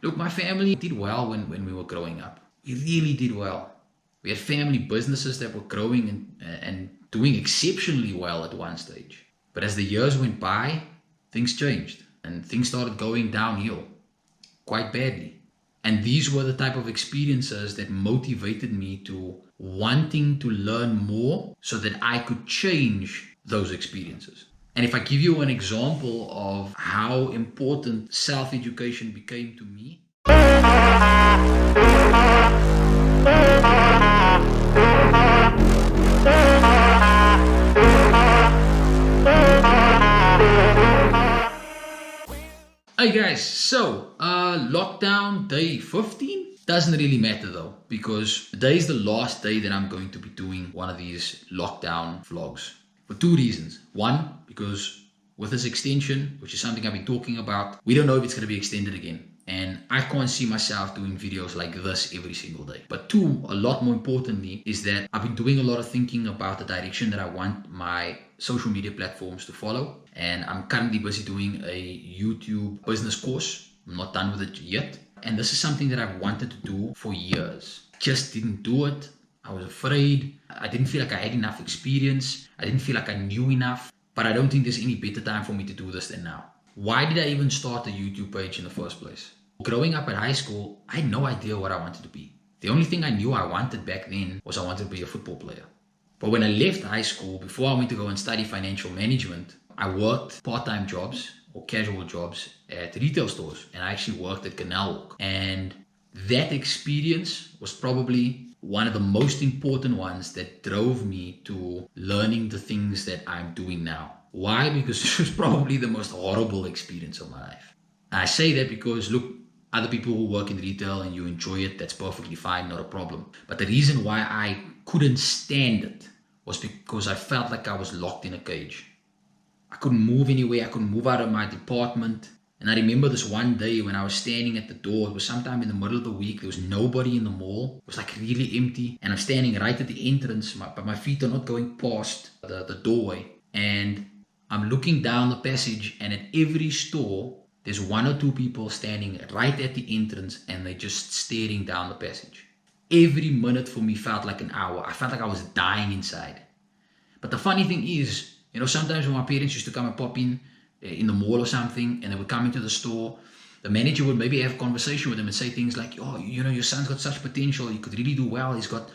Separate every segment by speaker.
Speaker 1: Look, my family did well when we were growing up. We really did well. We had family businesses that were growing and doing exceptionally well at one stage. But as the years went by, things changed and things started going downhill quite badly. And these were the type of experiences that motivated me to wanting to learn more so that I could change those experiences. And if I give you an example of how important self-education became to me. Hey guys, so lockdown day 15 doesn't really matter though, because today is the last day that I'm going to be doing one of these lockdown vlogs for two reasons. One, because with this extension, which is something I've been talking about, we don't know if it's going to be extended again. And I can't see myself doing videos like this every single day. But two, a lot more importantly, is that I've been doing a lot of thinking about the direction that I want my social media platforms to follow. And I'm currently busy doing a YouTube business course. I'm not done with it yet. And this is something that I've wanted to do for years. Just didn't do it. I was afraid. I didn't feel like I had enough experience. I didn't feel like I knew enough. But I don't think there's any better time for me to do this than now. Why did I even start a YouTube page in the first place? Growing up at high school, I had no idea what I wanted to be. The only thing I knew I wanted back then was I wanted to be a football player. But when I left high school, before I went to go and study financial management, I worked part-time jobs or casual jobs at retail stores. And I actually worked at Canal Walk. And that experience was probably one of the most important ones that drove me to learning the things that I'm doing now. Why? Because it was probably the most horrible experience of my life. And I say that because, look, other people who work in retail and you enjoy it, that's perfectly fine, not a problem. But the reason why I couldn't stand it was because I felt like I was locked in a cage. I couldn't move anywhere. I couldn't move out of my department. And I remember this one day when I was standing at the door. It was sometime in the middle of the week. There was nobody in the mall. It was like really empty. And I'm standing right at the entrance, but my feet are not going past the doorway. And I'm looking down the passage, and at every store, there's one or two people standing right at the entrance, and they're just staring down the passage. Every minute for me felt like an hour. I felt like I was dying inside. But the funny thing is, you know, sometimes when my parents used to come and pop in the mall or something, and they would come into the store, the manager would maybe have a conversation with them and say things like, oh, you know, your son's got such potential, he could really do well, he's got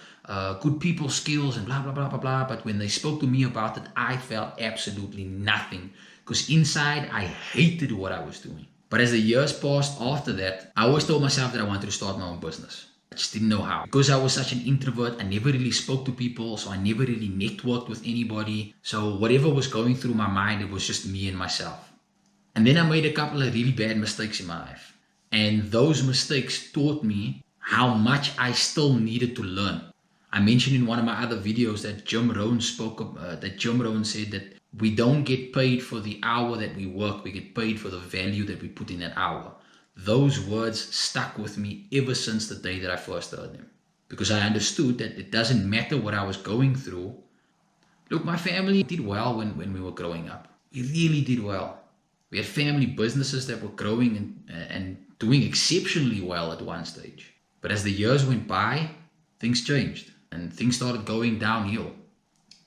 Speaker 1: good people skills and blah, blah, blah, blah, blah. But when they spoke to me about it, I felt absolutely nothing, because inside I hated what I was doing. But as the years passed after that, I always told myself that I wanted to start my own business. I just didn't know how. Because I was such an introvert, I never really spoke to people, so I never really networked with anybody. So whatever was going through my mind, it was just me and myself. And then I made a couple of really bad mistakes in my life. And those mistakes taught me how much I still needed to learn. I mentioned in one of my other videos that Jim Rohn said that we don't get paid for the hour that we work, we get paid for the value that we put in that hour. Those words stuck with me ever since the day that I first heard them. Because I understood that it doesn't matter what I was going through. Look, my family did well when we were growing up. We really did well. We had family businesses that were growing and doing exceptionally well at one stage. But as the years went by, things changed. And things started going downhill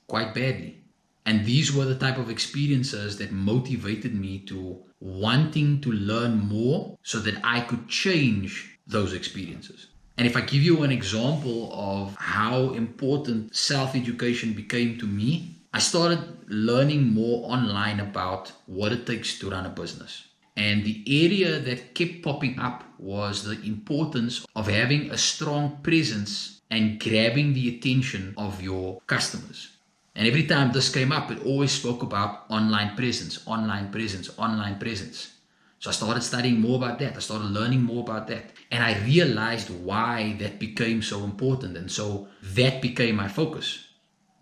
Speaker 1: quite badly. And these were the type of experiences that motivated me to wanting to learn more so that I could change those experiences. And if I give you an example of how important self-education became to me, I started learning more online about what it takes to run a business. And the area that kept popping up was the importance of having a strong presence and grabbing the attention of your customers. And every time this came up, it always spoke about online presence, online presence, online presence. So I started studying more about that. I started learning more about that. And I realized why that became so important. And so that became my focus.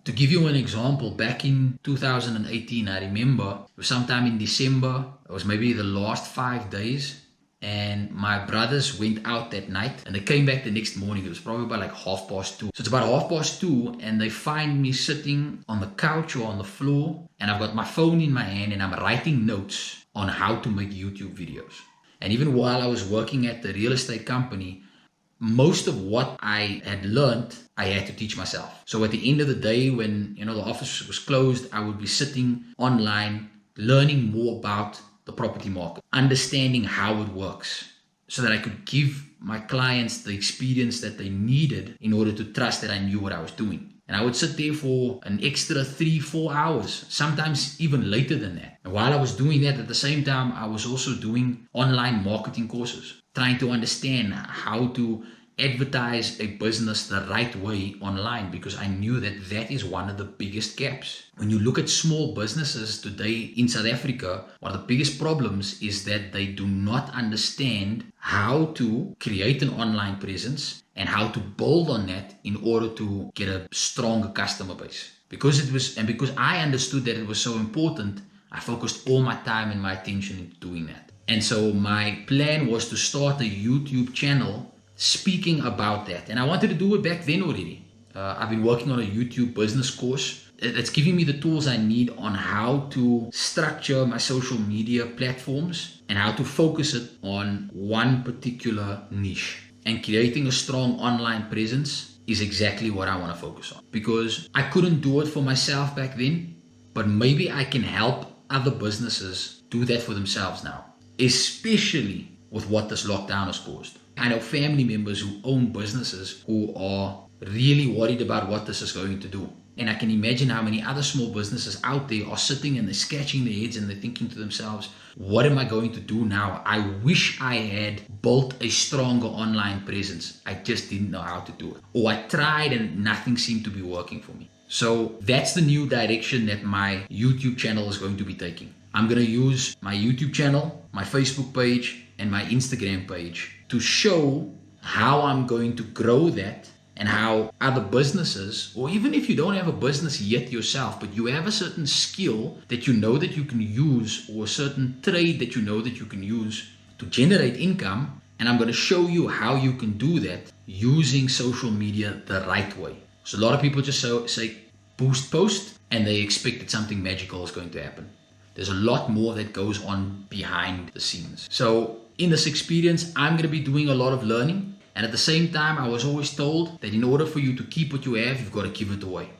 Speaker 1: To give you an example, back in 2018, I remember it was sometime in December. It was maybe the last 5 days. And my brothers went out that night and they came back the next morning. It was probably about like 2:30. So it's about 2:30 and they find me sitting on the couch or on the floor, and I've got my phone in my hand and I'm writing notes on how to make YouTube videos. And even while I was working at the real estate company, most of what I had learned, I had to teach myself. So at the end of the day, when the office was closed, I would be sitting online, learning more about the property market, understanding how it works, so that I could give my clients the experience that they needed in order to trust that I knew what I was doing. And I would sit there for an extra 3-4 hours, sometimes even later than that. And while I was doing that, at the same time, I was also doing online marketing courses, trying to understand how to advertise a business the right way online, because I knew that that is one of the biggest gaps. When you look at small businesses today in South Africa, one of the biggest problems is that they do not understand how to create an online presence and how to build on that in order to get a stronger customer base. Because I understood that it was so important, I focused all my time and my attention into doing that. And so my plan was to start a YouTube channel speaking about that. And I wanted to do it back then already. I've been working on a YouTube business course that's giving me the tools I need on how to structure my social media platforms and how to focus it on one particular niche. And creating a strong online presence is exactly what I want to focus on, because I couldn't do it for myself back then, but maybe I can help other businesses do that for themselves now, especially with what this lockdown has caused. I know family members who own businesses who are really worried about what this is going to do. And I can imagine how many other small businesses out there are sitting and they're scratching their heads and they're thinking to themselves, what am I going to do now? I wish I had built a stronger online presence. I just didn't know how to do it. Or I tried and nothing seemed to be working for me. So that's the new direction that my YouTube channel is going to be taking. I'm going to use my YouTube channel, my Facebook page, and my Instagram page to show how I'm going to grow that, and how other businesses, or even if you don't have a business yet yourself, but you have a certain skill that you know that you can use, or a certain trade that you know that you can use to generate income, and I'm going to show you how you can do that using social media the right way. So a lot of people just say boost post and they expect that something magical is going to happen. There's a lot more that goes on behind the scenes. So in this experience, I'm going to be doing a lot of learning. And at the same time, I was always told that in order for you to keep what you have, you've got to give it away.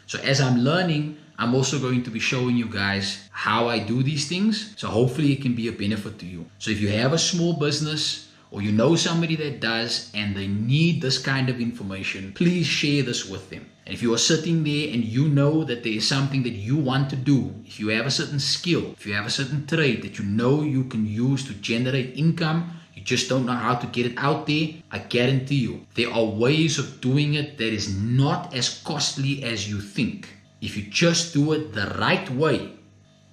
Speaker 1: So as I'm learning, I'm also going to be showing you guys how I do these things. So hopefully it can be a benefit to you. So if you have a small business, or you know somebody that does and they need this kind of information, please share this with them. And if you are sitting there and you know that there is something that you want to do, if you have a certain skill, if you have a certain trade that you know you can use to generate income, you just don't know how to get it out there, I guarantee you, there are ways of doing it that is not as costly as you think. If you just do it the right way,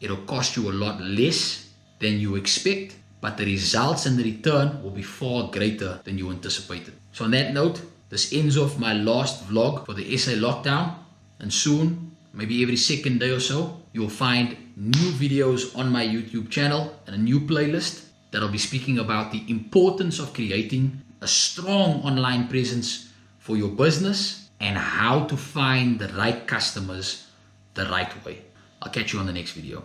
Speaker 1: it'll cost you a lot less than you expect, but the results and the return will be far greater than you anticipated. So on that note, this ends off my last vlog for the SA lockdown, and soon, maybe every second day or so, you'll find new videos on my YouTube channel and a new playlist that'll be speaking about the importance of creating a strong online presence for your business and how to find the right customers the right way. I'll catch you on the next video.